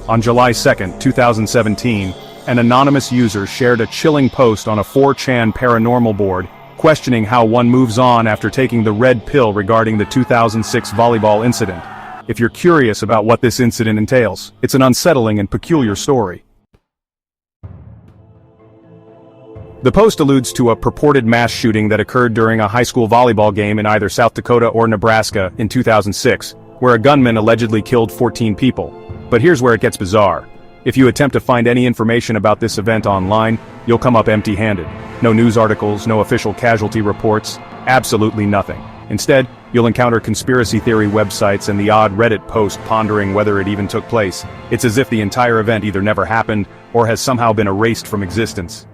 On July 2, 2017, an anonymous user shared a chilling post on a 4chan paranormal board, questioning how one moves on after taking the red pill regarding the 2006 volleyball incident. If you're curious about what this incident entails, it's an unsettling and peculiar story. The post alludes to a purported mass shooting that occurred during a high school volleyball game in either South Dakota or Nebraska in 2006, where a gunman allegedly killed 14 people. But here's where it gets bizarre. If you attempt to find any information about this event online, you'll come up empty-handed. No news articles, no official casualty reports, absolutely nothing. Instead, you'll encounter conspiracy theory websites and the odd Reddit post pondering whether it even took place. It's as if the entire event either never happened or has somehow been erased from existence.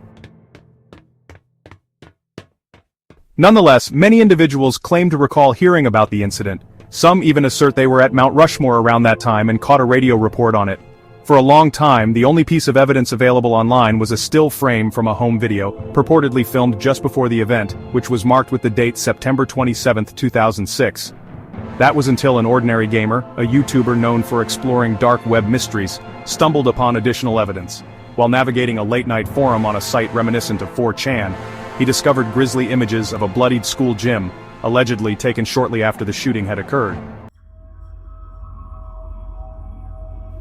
Nonetheless, many individuals claim to recall hearing about the incident. Some even assert they were at Mount Rushmore around that time and caught a radio report on it. For a long time, the only piece of evidence available online was a still frame from a home video, purportedly filmed just before the event, which was marked with the date September 27, 2006. That was until an ordinary gamer, a YouTuber known for exploring dark web mysteries, stumbled upon additional evidence. While navigating a late-night forum on a site reminiscent of 4chan, he discovered grisly images of a bloodied school gym, allegedly taken shortly after the shooting had occurred.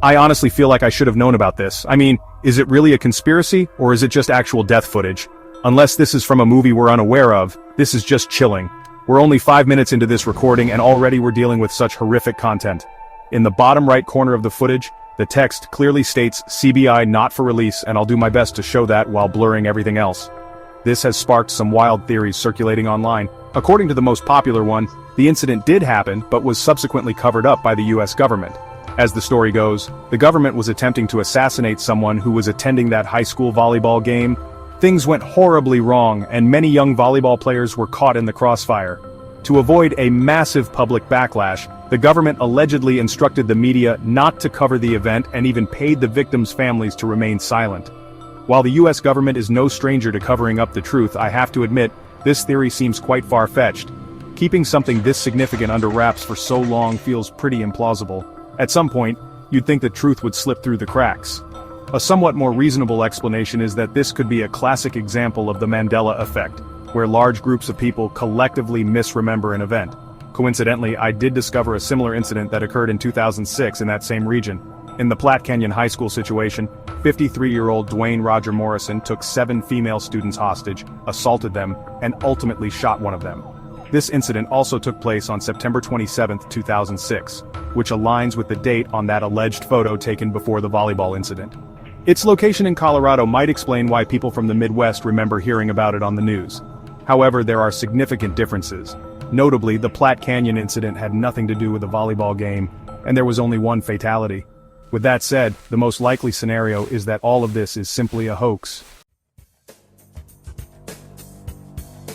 I honestly feel like I should have known about this. I mean, is it really a conspiracy, or is it just actual death footage? Unless this is from a movie we're unaware of, this is just chilling. We're only 5 minutes into this recording and already we're dealing with such horrific content. In the bottom right corner of the footage, the text clearly states CBI not for release, and I'll do my best to show that while blurring everything else. This has sparked some wild theories circulating online. According to the most popular one, the incident did happen but was subsequently covered up by the US government. As the story goes, the government was attempting to assassinate someone who was attending that high school volleyball game. Things went horribly wrong, and many young volleyball players were caught in the crossfire. To avoid a massive public backlash, the government allegedly instructed the media not to cover the event and even paid the victims' families to remain silent. While the US government is no stranger to covering up the truth, I have to admit, this theory seems quite far-fetched. Keeping something this significant under wraps for so long feels pretty implausible. At some point, you'd think the truth would slip through the cracks. A somewhat more reasonable explanation is that this could be a classic example of the Mandela effect, where large groups of people collectively misremember an event. Coincidentally, I did discover a similar incident that occurred in 2006 in that same region. In the Platte Canyon High School situation, 53-year-old Dwayne Roger Morrison took 7 female students hostage, assaulted them, and ultimately shot one of them. This incident also took place on September 27, 2006, which aligns with the date on that alleged photo taken before the volleyball incident. Its location in Colorado might explain why people from the Midwest remember hearing about it on the news. However, there are significant differences. Notably, the Platte Canyon incident had nothing to do with the volleyball game, and there was only one fatality. With that said, the most likely scenario is that all of this is simply a hoax.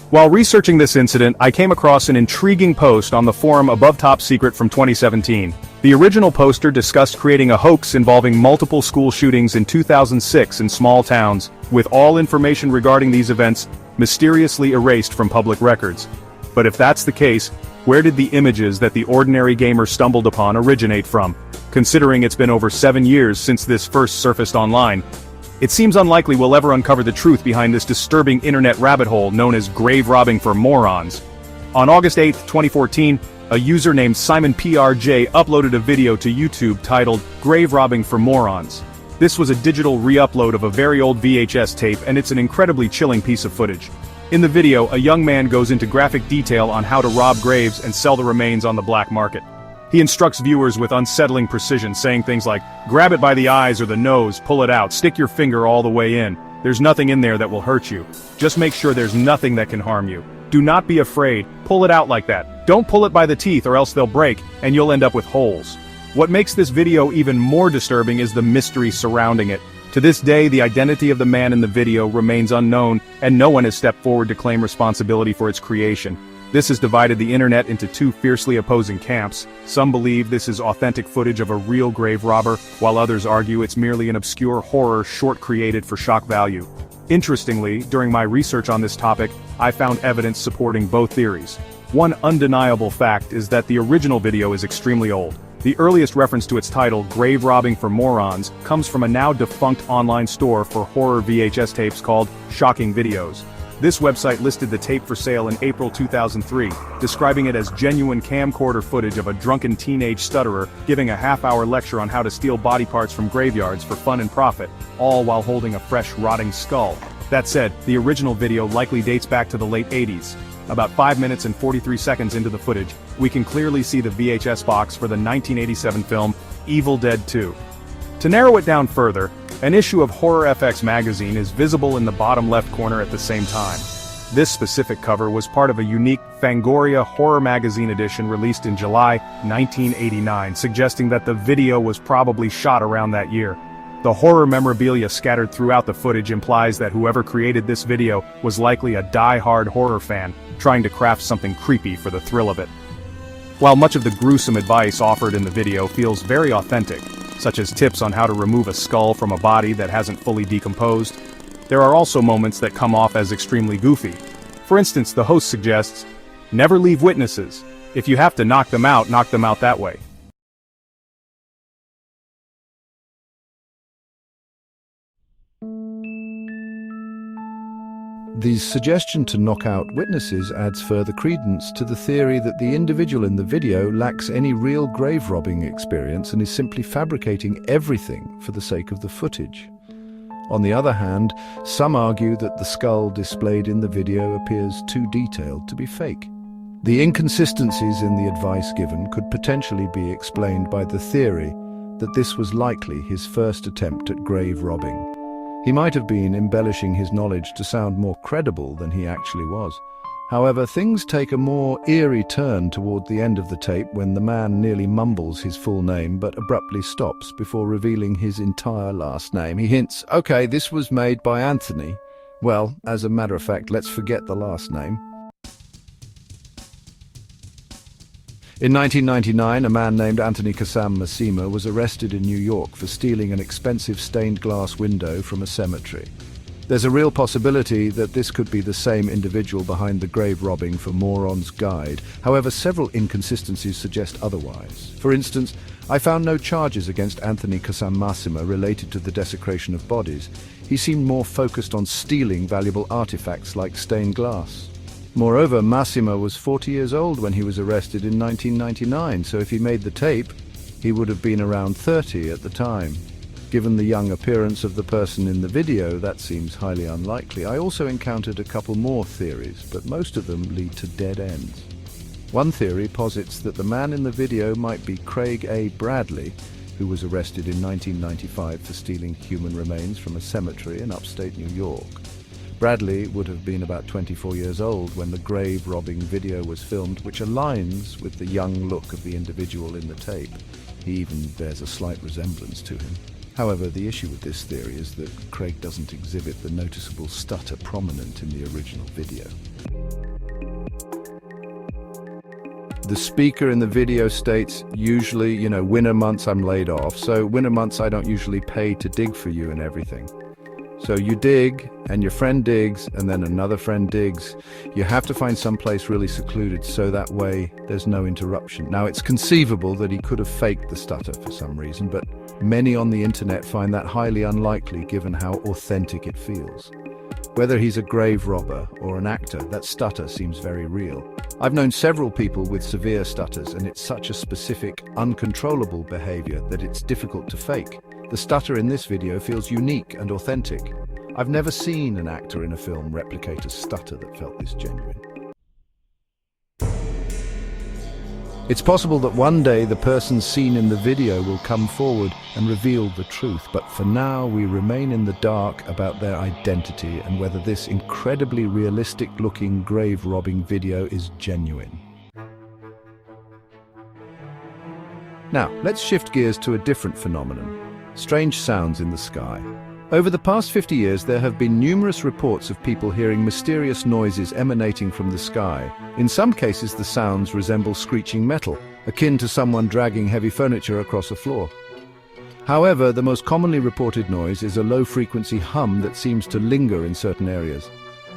While researching this incident, I came across an intriguing post on the forum Above Top Secret from 2017. The original poster discussed creating a hoax involving multiple school shootings in 2006 in small towns, with all information regarding these events mysteriously erased from public records. But if that's the case, where did the images that the ordinary gamer stumbled upon originate from? Considering it's been over 7 years since this first surfaced online, it seems unlikely we'll ever uncover the truth behind this disturbing internet rabbit hole known as grave robbing for morons. On August 8, 2014, a user named SimonPRJ uploaded a video to YouTube titled Grave Robbing for Morons. This was a digital re-upload of a very old VHS tape, and it's an incredibly chilling piece of footage. In the video, a young man goes into graphic detail on how to rob graves and sell the remains on the black market. He instructs viewers with unsettling precision, saying things like, grab it by the eyes or the nose, pull it out, stick your finger all the way in. There's nothing in there that will hurt you. Just make sure there's nothing that can harm you. Do not be afraid, pull it out like that. Don't pull it by the teeth or else they'll break, and you'll end up with holes. What makes this video even more disturbing is the mystery surrounding it. To this day, the identity of the man in the video remains unknown, and no one has stepped forward to claim responsibility for its creation. This has divided the internet into two fiercely opposing camps. Some believe this is authentic footage of a real grave robber, while others argue it's merely an obscure horror short created for shock value. Interestingly, during my research on this topic, I found evidence supporting both theories. One undeniable fact is that the original video is extremely old. The earliest reference to its title, Grave Robbing for Morons, comes from a now-defunct online store for horror VHS tapes called Shocking Videos. This website listed the tape for sale in April 2003, describing it as genuine camcorder footage of a drunken teenage stutterer giving a half-hour lecture on how to steal body parts from graveyards for fun and profit, all while holding a fresh, rotting skull. That said, the original video likely dates back to the late 80s. About 5 minutes and 43 seconds into the footage, we can clearly see the VHS box for the 1987 film, Evil Dead 2. To narrow it down further, an issue of Horror FX magazine is visible in the bottom left corner at the same time. This specific cover was part of a unique Fangoria Horror Magazine edition released in July 1989, suggesting that the video was probably shot around that year. The horror memorabilia scattered throughout the footage implies that whoever created this video was likely a die-hard horror fan, trying to craft something creepy for the thrill of it. While much of the gruesome advice offered in the video feels very authentic, such as tips on how to remove a skull from a body that hasn't fully decomposed, there are also moments that come off as extremely goofy. For instance, the host suggests, "Never leave witnesses. If you have to knock them out that way." The suggestion to knock out witnesses adds further credence to the theory that the individual in the video lacks any real grave robbing experience and is simply fabricating everything for the sake of the footage. On the other hand, some argue that the skull displayed in the video appears too detailed to be fake. The inconsistencies in the advice given could potentially be explained by the theory that this was likely his first attempt at grave robbing. He might have been embellishing his knowledge to sound more credible than he actually was. However, things take a more eerie turn toward the end of the tape when the man nearly mumbles his full name but abruptly stops before revealing his entire last name. He hints, "Okay, this was made by Anthony." Well, as a matter of fact, let's forget the last name. In 1999, a man named Anthony Kassam Massima was arrested in New York for stealing an expensive stained glass window from a cemetery. There's a real possibility that this could be the same individual behind the Grave Robbing for Morons guide. However, several inconsistencies suggest otherwise. For instance, I found no charges against Anthony Kassam Massima related to the desecration of bodies. He seemed more focused on stealing valuable artifacts like stained glass. Moreover, Massima was 40 years old when he was arrested in 1999, so if he made the tape, he would have been around 30 at the time. Given the young appearance of the person in the video, that seems highly unlikely. I also encountered a couple more theories, but most of them lead to dead ends. One theory posits that the man in the video might be Craig A. Bradley, who was arrested in 1995 for stealing human remains from a cemetery in upstate New York. Bradley would have been about 24 years old when the grave robbing video was filmed, which aligns with the young look of the individual in the tape. He even bears a slight resemblance to him. However, the issue with this theory is that Craig doesn't exhibit the noticeable stutter prominent in the original video. The speaker in the video states, usually, winter months I'm laid off, so winter months I don't usually pay to dig for you and everything. So you dig, and your friend digs, and then another friend digs. You have to find some place really secluded so that way there's no interruption. Now, it's conceivable that he could have faked the stutter for some reason, but many on the internet find that highly unlikely given how authentic it feels. Whether he's a grave robber or an actor, that stutter seems very real. I've known several people with severe stutters, and it's such a specific, uncontrollable behavior that it's difficult to fake. The stutter in this video feels unique and authentic. I've never seen an actor in a film replicate a stutter that felt this genuine. It's possible that one day the person seen in the video will come forward and reveal the truth, but for now we remain in the dark about their identity and whether this incredibly realistic-looking grave-robbing video is genuine. Now, let's shift gears to a different phenomenon: strange sounds in the sky. Over the past 50 years, there have been numerous reports of people hearing mysterious noises emanating from the sky. In some cases, the sounds resemble screeching metal, akin to someone dragging heavy furniture across a floor. However, the most commonly reported noise is a low-frequency hum that seems to linger in certain areas.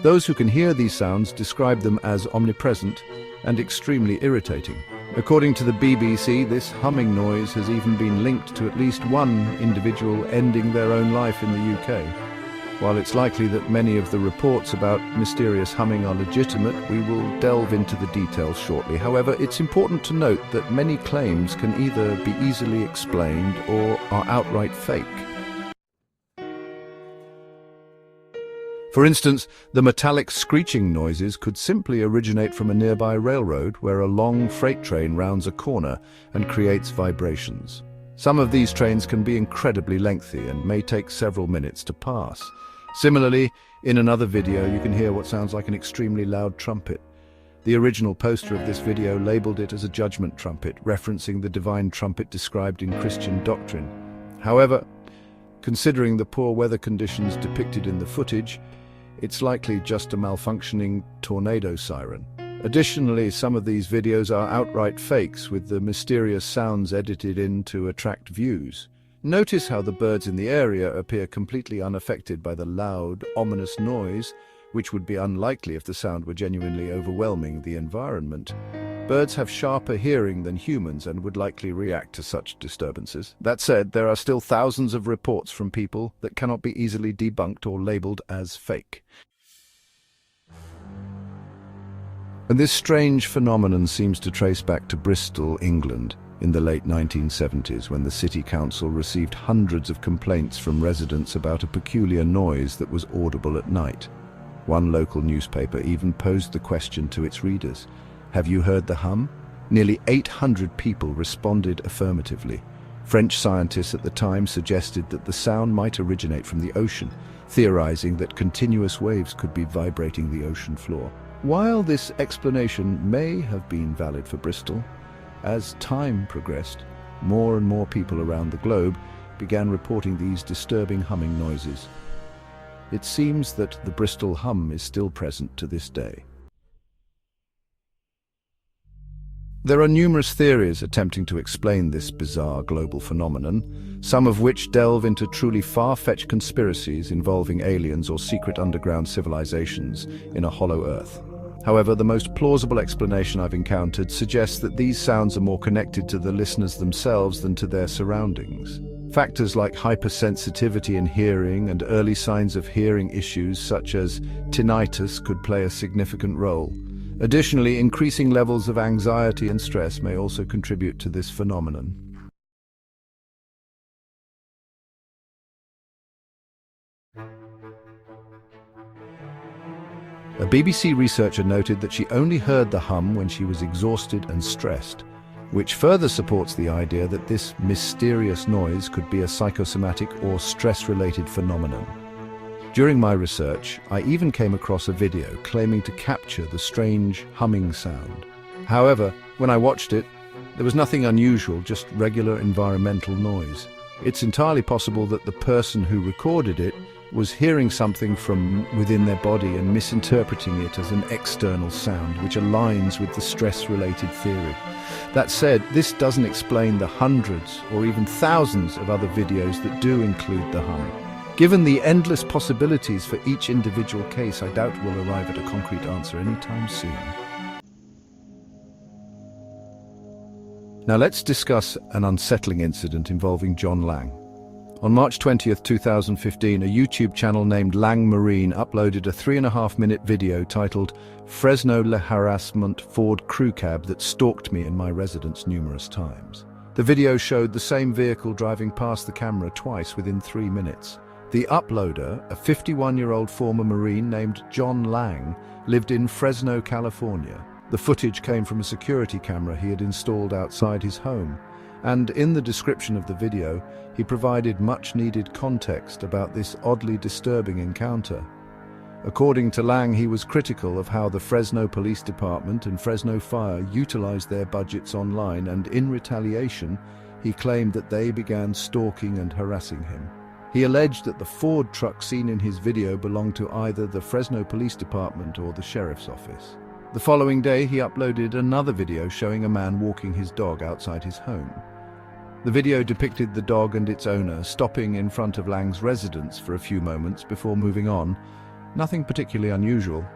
Those who can hear these sounds describe them as omnipresent and extremely irritating. According to the BBC, this humming noise has even been linked to at least one individual ending their own life in the UK. While it's likely that many of the reports about mysterious humming are legitimate, we will delve into the details shortly. However, it's important to note that many claims can either be easily explained or are outright fake. For instance, the metallic screeching noises could simply originate from a nearby railroad where a long freight train rounds a corner and creates vibrations. Some of these trains can be incredibly lengthy and may take several minutes to pass. Similarly, in another video you can hear what sounds like an extremely loud trumpet. The original poster of this video labeled it as a judgment trumpet, referencing the divine trumpet described in Christian doctrine. However, considering the poor weather conditions depicted in the footage, it's likely just a malfunctioning tornado siren. Additionally, some of these videos are outright fakes, with the mysterious sounds edited in to attract views. Notice how the birds in the area appear completely unaffected by the loud, ominous noise, which would be unlikely if the sound were genuinely overwhelming the environment. Birds have sharper hearing than humans and would likely react to such disturbances. That said, there are still thousands of reports from people that cannot be easily debunked or labeled as fake. And this strange phenomenon seems to trace back to Bristol, England, in the late 1970s, when the City Council received hundreds of complaints from residents about a peculiar noise that was audible at night. One local newspaper even posed the question to its readers: "Have you heard the hum?" Nearly 800 people responded affirmatively. French scientists at the time suggested that the sound might originate from the ocean, theorizing that continuous waves could be vibrating the ocean floor. While this explanation may have been valid for Bristol, as time progressed, more and more people around the globe began reporting these disturbing humming noises. It seems that the Bristol hum is still present to this day. There are numerous theories attempting to explain this bizarre global phenomenon, some of which delve into truly far-fetched conspiracies involving aliens or secret underground civilizations in a hollow earth. However, the most plausible explanation I've encountered suggests that these sounds are more connected to the listeners themselves than to their surroundings. Factors like hypersensitivity in hearing and early signs of hearing issues such as tinnitus could play a significant role. Additionally, increasing levels of anxiety and stress may also contribute to this phenomenon. A BBC researcher noted that she only heard the hum when she was exhausted and stressed, which further supports the idea that this mysterious noise could be a psychosomatic or stress-related phenomenon. During my research, I even came across a video claiming to capture the strange humming sound. However, when I watched it, there was nothing unusual, just regular environmental noise. It's entirely possible that the person who recorded it was hearing something from within their body and misinterpreting it as an external sound, which aligns with the stress-related theory. That said, this doesn't explain the hundreds or even thousands of other videos that do include the hum. Given the endless possibilities for each individual case, I doubt we'll arrive at a concrete answer anytime soon. Now let's discuss an unsettling incident involving John Lang. On March 20th, 2015, a YouTube channel named Lang Marine uploaded a 3.5-minute video titled "Fresno Le Harassment Ford Crew Cab that stalked me in my residence numerous times." The video showed the same vehicle driving past the camera twice within 3 minutes. The uploader, a 51-year-old former Marine named John Lang, lived in Fresno, California. The footage came from a security camera he had installed outside his home, and in the description of the video, he provided much-needed context about this oddly disturbing encounter. According to Lang, he was critical of how the Fresno Police Department and Fresno Fire utilized their budgets online, and in retaliation, he claimed that they began stalking and harassing him. He alleged that the Ford truck seen in his video belonged to either the Fresno Police Department or the sheriff's office. The following day, he uploaded another video showing a man walking his dog outside his home. The video depicted the dog and its owner stopping in front of Lang's residence for a few moments before moving on. Nothing particularly unusual.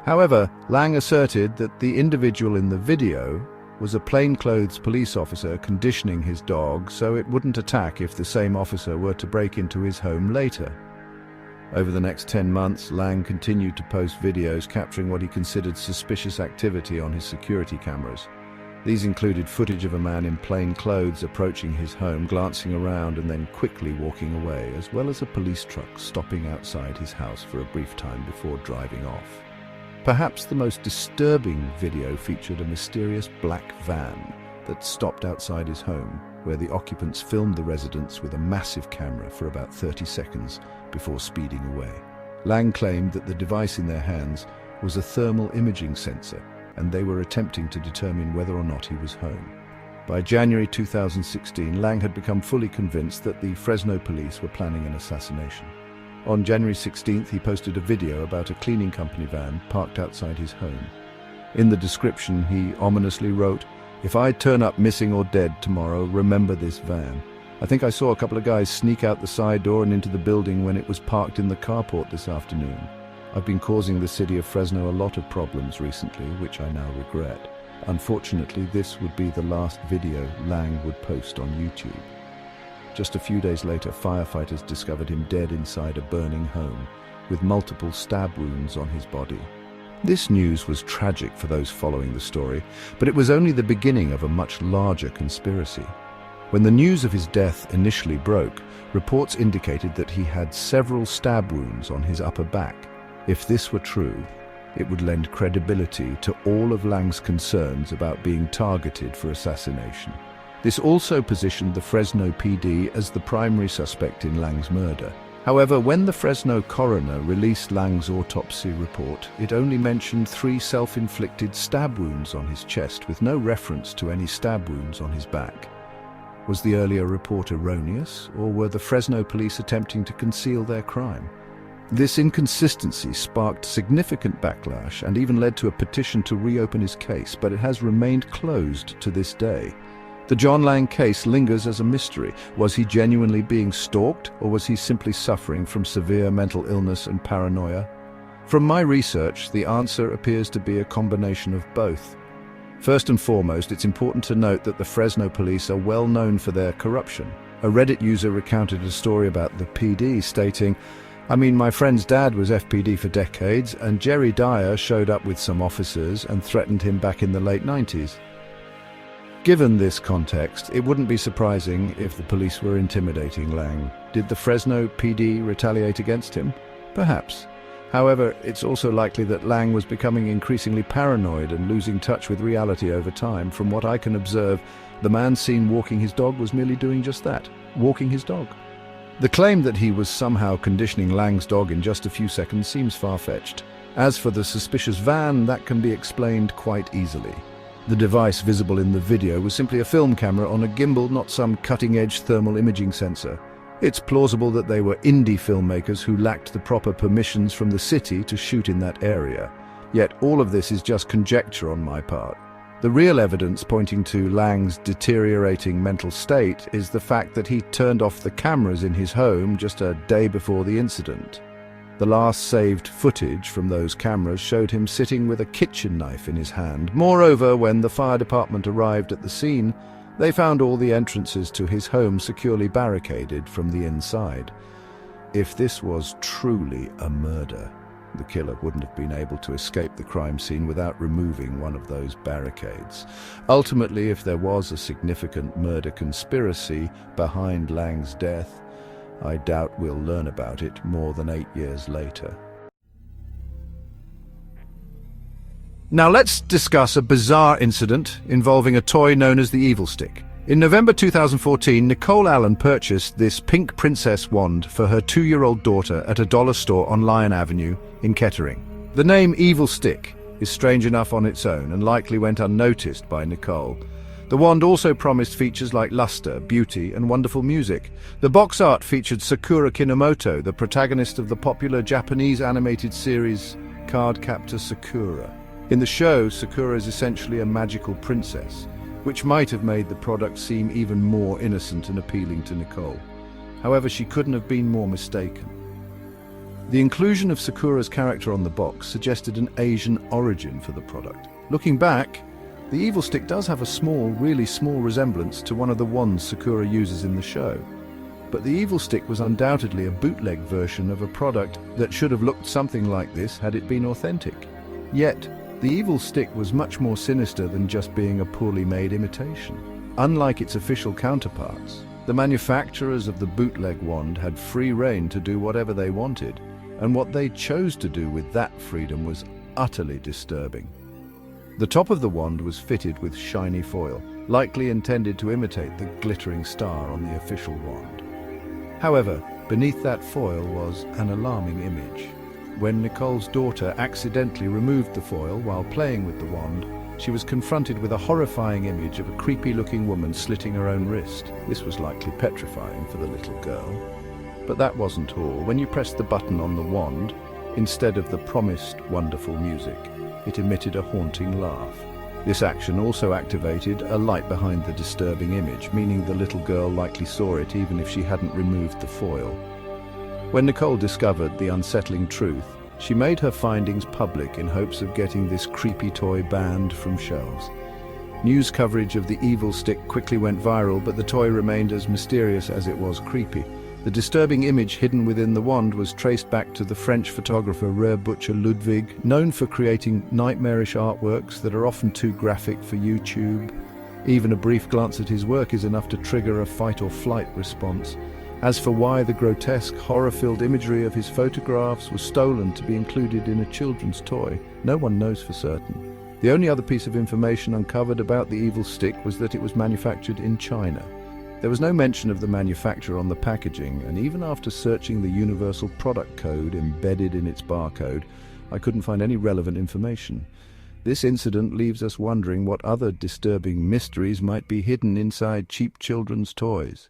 However, Lang asserted that the individual in the video was a plainclothes police officer conditioning his dog so it wouldn't attack if the same officer were to break into his home later. Over the next 10 months, Lang continued to post videos capturing what he considered suspicious activity on his security cameras. These included footage of a man in plain clothes approaching his home, glancing around and then quickly walking away, as well as a police truck stopping outside his house for a brief time before driving off. Perhaps the most disturbing video featured a mysterious black van that stopped outside his home, where the occupants filmed the residence with a massive camera for about 30 seconds before speeding away. Lang claimed that the device in their hands was a thermal imaging sensor, and they were attempting to determine whether or not he was home. By January 2016, Lang had become fully convinced that the Fresno police were planning an assassination. On January 16th, he posted a video about a cleaning company van parked outside his home. In the description, he ominously wrote, "If I turn up missing or dead tomorrow, remember this van. I think I saw a couple of guys sneak out the side door and into the building when it was parked in the carport this afternoon. I've been causing the city of Fresno a lot of problems recently, which I now regret." Unfortunately, this would be the last video Lang would post on YouTube. Just a few days later, firefighters discovered him dead inside a burning home, with multiple stab wounds on his body. This news was tragic for those following the story, but it was only the beginning of a much larger conspiracy. When the news of his death initially broke, reports indicated that he had several stab wounds on his upper back. If this were true, it would lend credibility to all of Lang's concerns about being targeted for assassination. This also positioned the Fresno PD as the primary suspect in Lang's murder. However, when the Fresno coroner released Lang's autopsy report, it only mentioned 3 self-inflicted stab wounds on his chest, with no reference to any stab wounds on his back. Was the earlier report erroneous, or were the Fresno police attempting to conceal their crime? This inconsistency sparked significant backlash and even led to a petition to reopen his case, but it has remained closed to this day. The John Lang case lingers as a mystery. Was he genuinely being stalked, or was he simply suffering from severe mental illness and paranoia? From my research, the answer appears to be a combination of both. First and foremost, it's important to note that the Fresno police are well known for their corruption. A Reddit user recounted a story about the PD, stating, my friend's dad was FPD for decades, and Jerry Dyer showed up with some officers and threatened him back in the late 90s. Given this context, it wouldn't be surprising if the police were intimidating Lang. Did the Fresno PD retaliate against him? Perhaps. However, it's also likely that Lang was becoming increasingly paranoid and losing touch with reality over time. From what I can observe, the man seen walking his dog was merely doing just that, walking his dog. The claim that he was somehow conditioning Lang's dog in just a few seconds seems far-fetched. As for the suspicious van, that can be explained quite easily. The device visible in the video was simply a film camera on a gimbal, not some cutting-edge thermal imaging sensor. It's plausible that they were indie filmmakers who lacked the proper permissions from the city to shoot in that area. Yet all of this is just conjecture on my part. The real evidence pointing to Lang's deteriorating mental state is the fact that he turned off the cameras in his home just a day before the incident. The last saved footage from those cameras showed him sitting with a kitchen knife in his hand. Moreover, when the fire department arrived at the scene, they found all the entrances to his home securely barricaded from the inside. If this was truly a murder, the killer wouldn't have been able to escape the crime scene without removing one of those barricades. Ultimately, if there was a significant murder conspiracy behind Lang's death, I doubt we'll learn about it more than 8 years later. Now let's discuss a bizarre incident involving a toy known as the Evil Stick. In November 2014, Nicole Allen purchased this pink princess wand for her 2-year-old daughter at a dollar store on Lyon Avenue in Kettering. The name Evil Stick is strange enough on its own and likely went unnoticed by Nicole. The wand also promised features like luster, beauty, and wonderful music. The box art featured Sakura Kinomoto, the protagonist of the popular Japanese animated series Cardcaptor Sakura. In the show, Sakura is essentially a magical princess, which might have made the product seem even more innocent and appealing to Nicole. However, she couldn't have been more mistaken. The inclusion of Sakura's character on the box suggested an Asian origin for the product. Looking back, The Evil Stick does have a small, really small resemblance to one of the wands Sakura uses in the show. But the Evil Stick was undoubtedly a bootleg version of a product that should have looked something like this had it been authentic. Yet, the Evil Stick was much more sinister than just being a poorly made imitation. Unlike its official counterparts, the manufacturers of the bootleg wand had free rein to do whatever they wanted, and what they chose to do with that freedom was utterly disturbing. The top of the wand was fitted with shiny foil, likely intended to imitate the glittering star on the official wand. However, beneath that foil was an alarming image. When Nicole's daughter accidentally removed the foil while playing with the wand, she was confronted with a horrifying image of a creepy-looking woman slitting her own wrist. This was likely petrifying for the little girl. But that wasn't all. When you pressed the button on the wand, instead of the promised wonderful music, it emitted a haunting laugh. This action also activated a light behind the disturbing image, meaning the little girl likely saw it even if she hadn't removed the foil. When Nicole discovered the unsettling truth, she made her findings public in hopes of getting this creepy toy banned from shelves. News coverage of the Evil Stick quickly went viral, but the toy remained as mysterious as it was creepy. The disturbing image hidden within the wand was traced back to the French photographer Rare Butcher Ludwig, known for creating nightmarish artworks that are often too graphic for YouTube. Even a brief glance at his work is enough to trigger a fight-or-flight response. As for why the grotesque, horror-filled imagery of his photographs was stolen to be included in a children's toy, no one knows for certain. The only other piece of information uncovered about the Evil Stick was that it was manufactured in China. There was no mention of the manufacturer on the packaging, and even after searching the Universal Product Code embedded in its barcode, I couldn't find any relevant information. This incident leaves us wondering what other disturbing mysteries might be hidden inside cheap children's toys.